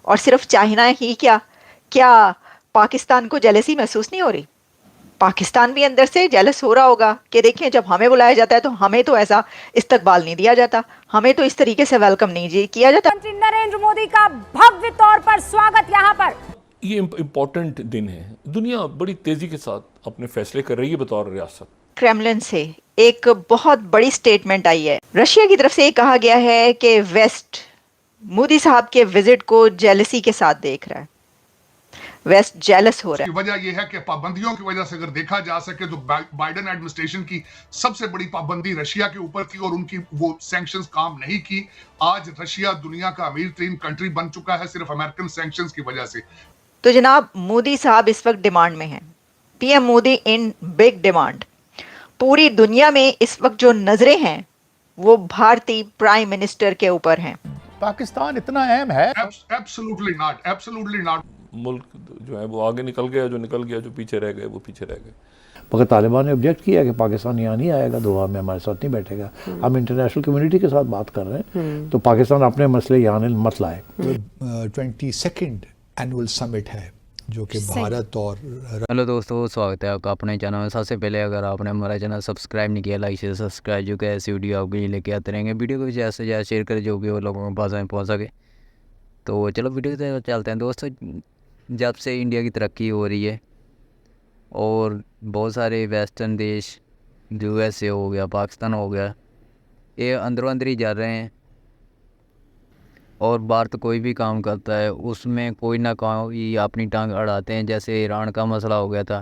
اور صرف چائنا ہی کیا پاکستان کو جیلسی محسوس نہیں ہو رہی؟ پاکستان بھی اندر سے جیلس ہو رہا ہوگا کہ دیکھیں جب ہمیں بلایا جاتا ہے تو ہمیں تو ایسا استقبال نہیں دیا جاتا، ہمیں تو اس طریقے سے ویلکم نہیں کیا جاتا۔ منتری نریندر مودی کا بھویہ طور پر سواگت یہاں پر۔ یہ امپورٹنٹ دن ہے، دنیا بڑی تیزی کے ساتھ اپنے فیصلے کر رہی ہے بطور ریاست۔ کریملن سے ایک بہت بڑی سٹیٹمنٹ آئی ہے، رشیا کی طرف سے یہ کہا گیا ہے کہ ویسٹ مودی صاحب کے وزٹ کو جیلسی کے ساتھ دیکھ رہا ہے، ویسٹ جیلس ہو رہا ہے۔ کی وجہ یہ ہے کہ پابندیوں کی وجہ سے اگر دیکھا جا سکے تو بائیڈن ایڈمنسٹریشن کی سب سے بڑی پابندی رشیا کے اوپر تھی اور ان کی وہ سینکشنز کام نہیں کی۔ آج رشیا دنیا کا امیر ترین کنٹری بن چکا ہے صرف امریکن سینکشنز کی وجہ سے۔ تو جناب مودی صاحب اس وقت ڈیمانڈ میں ہیں، P M Modi in big demand. پوری دنیا میں اس وقت جو نظریں ہیں وہ بھارتی پرائم منسٹر کے اوپر ہیں۔ پاکستان اتنا اہم ہے؟ Absolutely not, absolutely not. ملک جو ہے وہ آگے نکل گیا، جو نکل گیا، جو پیچھے رہ گئے وہ پیچھے رہ گئے۔ مگر طالبان نے آبجیکٹ کیا کہ پاکستان یہاں نہیں آئے گا، دعا میں ہمارے ساتھ نہیں بیٹھے گا۔ ہم انٹرنیشنل کمیونٹی کے ساتھ بات کر رہے ہیں تو پاکستان اپنے مسئلے یہاں مت لائے۔ 22nd اینول سمٹ ہے جو کہ بھارت اور ہیلو دوستو، سواگت ہے آپ کا اپنے چینل میں۔ سب سے پہلے اگر آپ نے ہمارا چینل سبسکرائب نہیں کیا، لائک شیئر سبسکرائب، جو کہ ایسی ویڈیو آپ کے لیے لے کے آتے رہیں گے۔ ویڈیو کو بھی زیادہ سے زیادہ شیئر کریں جو کہ وہ لوگوں کے پاس پہنچ سکے۔ تو چلو ویڈیو کی طرف چلتے ہیں دوستو۔ جب سے انڈیا کی ترقی ہو رہی ہے اور بہت سارے ویسٹرن دیش، یو ایس اے ہو گیا، پاکستان ہو گیا، یہ اندروں اندر ہی جا رہے ہیں، اور بھارت کوئی بھی کام کرتا ہے اس میں کوئی نہ کوئی اپنی ٹانگ اڑاتے ہیں۔ جیسے ایران کا مسئلہ ہو گیا تھا،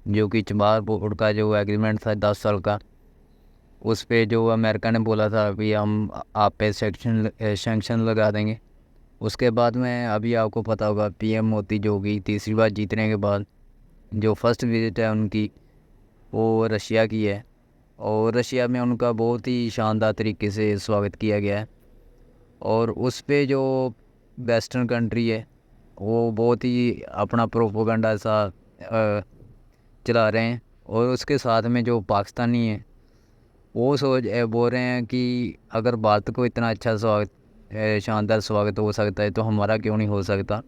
جو کہ چبہار بورڈ کا جو ایگریمنٹ تھا 10 سال کا، اس پہ جو امریکہ نے بولا تھا کہ ہم آپ پہ سینکشن لگا دیں گے۔ اس کے بعد میں ابھی آپ کو پتہ ہوگا پی ایم مودی جو کہ تیسری بار جیتنے کے بعد جو فرسٹ وزٹ ہے ان کی وہ رشیا کی ہے، اور رشیا میں ان کا بہت ہی شاندار طریقے سے سواگت کیا گیا ہے۔ اور اس پہ جو ویسٹرن کنٹری ہے وہ بہت ہی اپنا پروپوگنڈا سا چلا رہے ہیں، اور اس کے ساتھ میں جو پاکستانی ہیں وہ بول رہے ہیں کہ اگر بھارت کو اتنا اچھا شاندار سواگت ہو سکتا ہے تو ہمارا کیوں نہیں ہو سکتا۔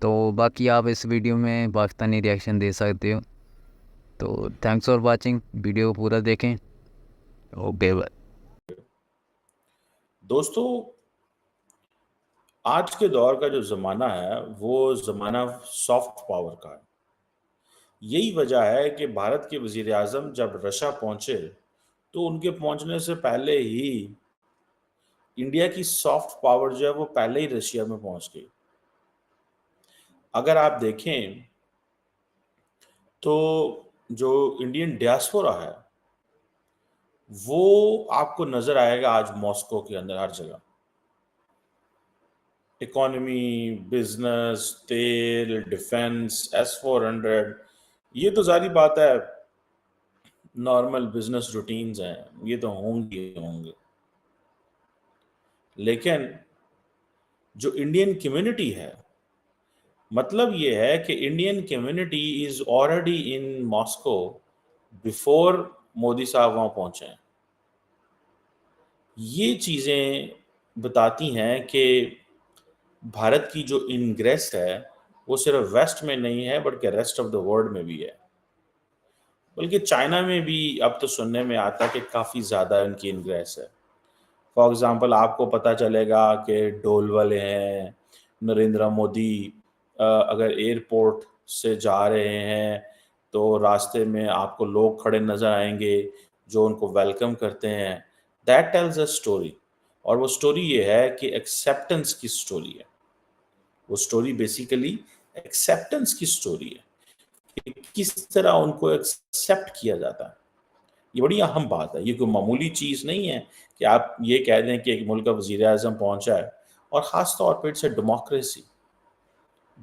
تو باقی آپ اس ویڈیو میں پاکستانی ریاکشن دے سکتے ہو۔ تو تھینکس فار واچنگ، ویڈیو کو پورا دیکھیں۔ اوکے بائے دوستو، آج کے دور کا جو زمانہ ہے وہ زمانہ سافٹ پاور کا ہے۔ یہی وجہ ہے کہ بھارت کے وزیر اعظم جب رشیا پہنچے تو ان کے پہنچنے سے پہلے ہی انڈیا کی سافٹ پاور جو ہے وہ پہلے ہی رشیا میں پہنچ گئی۔ اگر آپ دیکھیں تو جو انڈین ڈیاسپورا ہے وہ آپ کو نظر آئے گا آج ماسکو کے اندر ہر جگہ۔ اکانومی، بزنس، تیل، ڈیفنس، S-400، یہ تو ظاہری بات ہے نارمل بزنس روٹینز ہیں، یہ تو ہوں گے۔ لیکن جو انڈین کمیونٹی ہے، مطلب یہ ہے کہ Indian community is already in Moscow before Modi صاحب وہاں پہنچے ہیں۔ یہ چیزیں بتاتی ہیں کہ بھارت کی جو انگریس ہے وہ صرف ویسٹ میں نہیں ہے بلکہ ریسٹ آف دا ورلڈ میں بھی ہے، بلکہ چائنا میں بھی اب تو سننے میں آتا ہے کہ کافی زیادہ ان کی انگریس ہے۔ فار ایگزامپل آپ کو پتہ چلے گا کہ ڈول والے ہیں، نریندر مودی اگر ایئرپورٹ سے جا رہے ہیں تو راستے میں آپ کو لوگ کھڑے نظر آئیں گے جو ان کو ویلکم کرتے ہیں۔ دیٹ ٹیلز اے اسٹوری، اور وہ اسٹوری یہ ہے کہ ایکسیپٹنس کی اسٹوری ہے۔ وہ اسٹوری بیسیکلی ایکسیپٹنس کی اسٹوری ہے کہ کس طرح ان کو ایکسیپٹ کیا جاتا ہے۔ یہ بڑی اہم بات ہے، یہ کوئی معمولی چیز نہیں ہے کہ آپ یہ کہہ دیں کہ ایک ملک کا وزیر اعظم پہنچا ہے، اور خاص طور پہ سے ڈیموکریسی،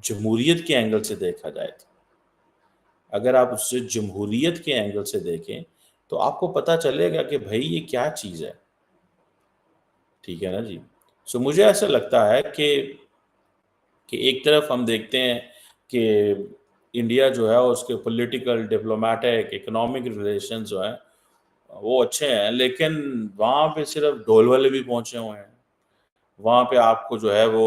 جمہوریت کے اینگل سے دیکھا جائے تو اگر آپ اس سے جمہوریت کے اینگل سے دیکھیں تو آپ کو پتہ چلے گا کہ بھائی یہ کیا چیز ہے۔ ٹھیک ہے نا جی؟ سو مجھے ایسا لگتا ہے کہ ایک طرف ہم دیکھتے ہیں کہ انڈیا جو ہے اس کے پولیٹیکل، ڈپلومیٹک، اکنامک ریلیشن جو ہیں وہ اچھے ہیں، لیکن وہاں پہ صرف ڈول والے بھی پہنچے ہوئے ہیں۔ وہاں پہ آپ کو جو ہے وہ